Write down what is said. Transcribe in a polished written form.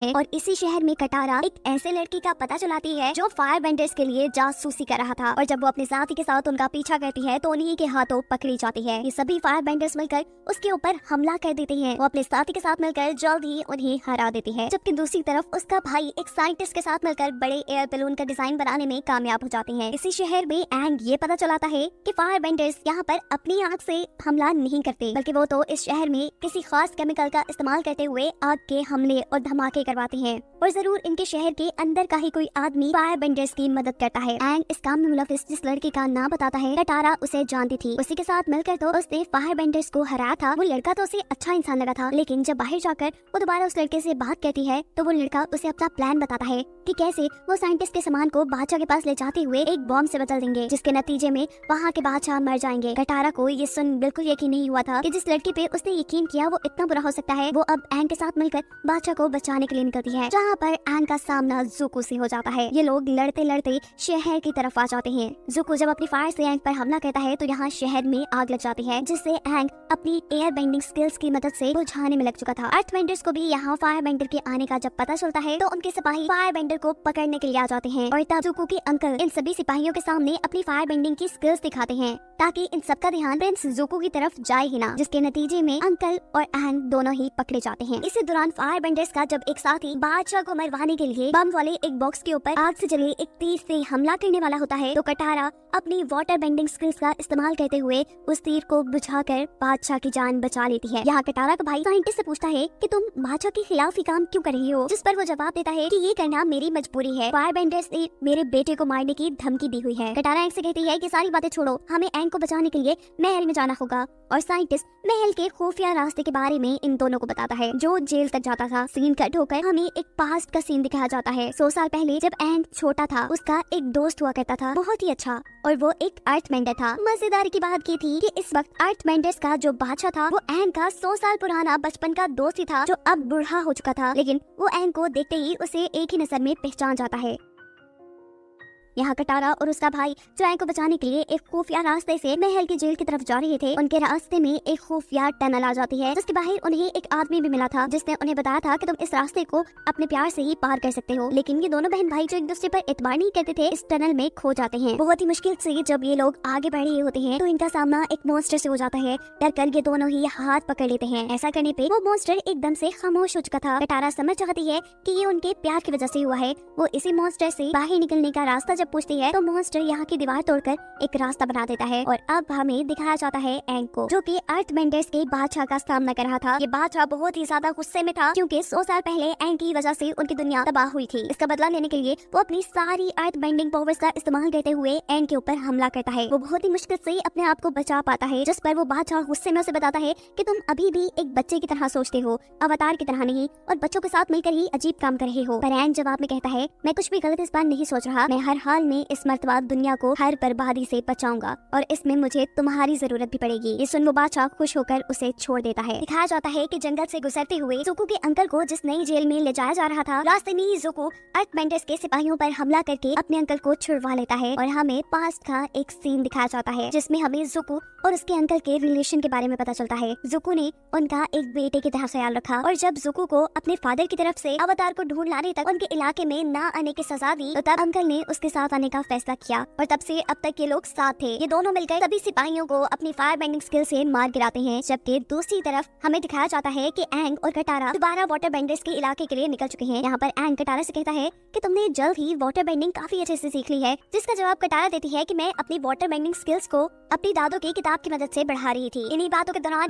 है और इसी शहर में कटारा एक ऐसे लड़की का पता चलाती है जो फायर बेंडर्स के लिए जासूसी कर रहा था। और जब वो अपने साथी के साथ उनका पीछा करती है तो उन्हीं के हाथों पकड़ी जाती है। ये सभी फायर बेंडर्स मिलकर उसके ऊपर हमला कर देते हैं। वो अपने साथी के साथ मिलकर जल्द ही उन्हें हरा देती है, जबकि दूसरी तरफ उसका भाई एक साइंटिस्ट के साथ मिलकर बड़े एयर बैलून का डिजाइन बनाने में कामयाब हो जाते हैं। इसी शहर में एंग ये पता चलाता है कि फायर बेंडर्स यहाँ पर अपनी आग से हमला नहीं करते, बल्कि वो तो इस शहर में किसी खास केमिकल का इस्तेमाल करते हुए आग के हमले और धमाके करवाते हैं। और जरूर इनके शहर के अंदर का ही कोई आदमी फायर बेंडर्स की मदद करता है। एंग इस काम में मुलविस जिस लड़की का नाम बताता है कटारा उसे जानती थी। उसी के साथ मिलकर तो उसने फायर बेंडर्स को हराया था। वो लड़का तो उसे अच्छा इंसान लगा था, लेकिन जब बाहर जाकर वो दोबारा उस लड़के से बात करती है तो वो लड़का उसे अपना प्लान बताता है कि कैसे वो साइंटिस्ट के सामान को बादशाह के पास ले जाते हुए एक बॉम्ब से बदल देंगे, जिसके नतीजे में वहाँ के बादशाह मर जाएंगे। कटारा को ये सुन बिल्कुल यकीन नहीं हुआ था कि जिस लड़की पे उसने यकीन किया वो इतना बुरा हो सकता है। वो अब एंग के साथ मिलकर बादशाह को बचाने के लिए निकलती है, जहाँ पर एंग का सामना जुको से हो जाता है। ये लोग लड़ते लड़ते शहर की तरफ आ जाते हैं। जुको जब अपनी फायर से एंग पर हमला करता है तो यहाँ शहर में आग लग जाती है, जिससे एंग अपनी एयर बेंडिंग स्किल्स की मदद से बुझाने में लग चुका था। अर्थ बेंडर्स को भी यहाँ फायर बेंडर के आने का जब पता चलता है तो उनके सिपाही फायर बेंडर को पकड़ने के लिए आ जाते हैं। और तब जुको के अंकल इन सभी सिपाहियों के सामने अपनी फायर बेंडिंग की स्किल्स दिखाते हैं ताकि इन सबका ध्यान प्रिंस जुको की तरफ जाए ही ना, जिसके नतीजे में अंकल और एंग दोनों ही पकड़े जाते हैं। इसी दौरान फायर बेंडर्स का जब एक साथी बादशाह को मरवाने के लिए बम वाले एक बॉक्स के ऊपर आग से जले एक तीर से हमला करने वाला होता है तो कटारा अपनी वाटर बेंडिंग स्किल्स का इस्तेमाल करते हुए उस तीर को बुझाकर बादशाह की जान बचा लेती है। यहाँ कटारा का भाई साइंटिस्ट से पूछता है कि तुम बादशाह के खिलाफ ही काम क्यों कर रही हो, जिस पर वो जवाब देता है कि ये करना मेरी मजबूरी है। फायर बेंडर्स ने मेरे बेटे को मारने की धमकी दी हुई है। कटारा एंग से कहती है कि सारी बातें छोड़ो, हमें एंग को बचाने के लिए महल में जाना होगा। और साइंटिस्ट महल के खुफिया रास्ते के बारे में इन दोनों को बताता है जो जेल तक जाता था। सीन कट होकर हमें एक पास्ट का सीन दिखाया जाता है। 100 साल पहले जब एंग छोटा था उसका एक दोस्त हुआ करता था, बहुत ही अच्छा, और वो एक अर्थ बेंडर था। मजेदार की बात ये थी कि इस वक्त अर्थ बेंडर्स का जो बादशाह था वो एंग का 100 साल पुराना बचपन का दोस्त ही था, जो अब बूढ़ा हो चुका था, लेकिन वो एंग को देखते ही उसे एक ही नजर में पहचान जाता है। यहाँ कटारा और उसका भाई जो एंग को बचाने के लिए एक खुफिया रास्ते से महल की जेल की तरफ जा रहे थे, उनके रास्ते में एक खुफिया टनल आ जाती है, जिसके बाहर उन्हें एक आदमी भी मिला था जिसने उन्हें बताया था कि तुम इस रास्ते को अपने प्यार से ही पार कर सकते हो। लेकिन ये दोनों बहन भाई जो एक दूसरे पर एतबार नहीं करते थे इस टनल में खो जाते हैं। बहुत ही मुश्किल से जब ये लोग आगे बढ़ रहे होते हैं तो इनका सामना एक मॉन्स्टर से हो जाता है। डर कर ये दोनों ही हाथ पकड़ लेते हैं। ऐसा करने पे वो मॉन्स्टर एकदम से खामोश हो चुका था। कटारा समझ जाती है कि ये उनके प्यार की वजह से हुआ है। वो इसी मॉन्स्टर से बाहर निकलने का रास्ता जब पूछती है तो मॉन्स्टर यहाँ की दीवार तोड़कर एक रास्ता बना देता है। और अब हमें दिखाया जाता है एंग को, जो कि अर्थ बेंडर्स के बादशाह का सामना कर रहा था। ये बादशाह बहुत ही ज्यादा गुस्से में था क्योंकि 100 साल पहले एंग की वजह से उनकी दुनिया तबाह हुई थी। इसका बदला लेने के लिए वो अपनी सारी अर्थ बेंडिंग पावर्स का इस्तेमाल करते हुए एंग के ऊपर हमला करता है। वो बहुत ही मुश्किल से अपने आप को बचा पाता है, जिस पर वो बादशाह गुस्से में उसे बताता है कि तुम अभी भी एक बच्चे की तरह सोचते हो, अवतार की तरह नहीं, और बच्चों के साथ मिलकर ही अजीब काम कर रहे हो। पर एंग जवाब में कहता है मैं कुछ भी गलत इस बार नहीं सोच रहा, मैं हर हाल में इस मर्तबा दुनिया को हर बर्बादी से बचाऊंगा और इसमें मुझे तुम्हारी जरूरत भी पड़ेगी। ये सुन वो बादशाह खुश होकर उसे छोड़ देता है। दिखाया जाता है कि जंगल से गुजरते हुए जुको के अंकल को जिस नई जेल में ले जाया जा रहा था, रास्ते में ही जुको अर्थ बेंडर्स के सिपाहियों पर हमला करके अपने अंकल को छुड़वा लेता है। और हमें पास्ट का एक सीन दिखाया जाता है जिसमें हमें जुको और उसके अंकल के रिलेशन के बारे में पता चलता है। जुको ने उनका एक बेटे की तरह ख्याल रखा और जब जुको को अपने फादर की तरफ से अवतार को ढूंढ लाने तक उनके इलाके में ना आने की सजा दी तो तब अंकल ने उसके साथ आने का फैसला किया और तब से अब तक ये लोग साथ थे। ये दोनों मिलकर सभी सिपाहियों को अपनी फायर बेंडिंग स्किल से मार गिराते हैं। जबकि दूसरी तरफ हमें दिखाया जाता है कि एंग और कटारा दोबारा वाटर बेंडर्स के इलाके के लिए निकल चुके हैं। यहाँ पर एंग कटारा से कहता है कि तुमने जल्द ही वाटर बेंडिंग काफी अच्छे से सीख ली है, जिसका जवाब कटारा देती है कि मैं अपनी वाटर बेंडिंग स्किल्स को अपनी दादों की किताब की मदद से बढ़ा रही थी। इन्हीं बातों के दौरान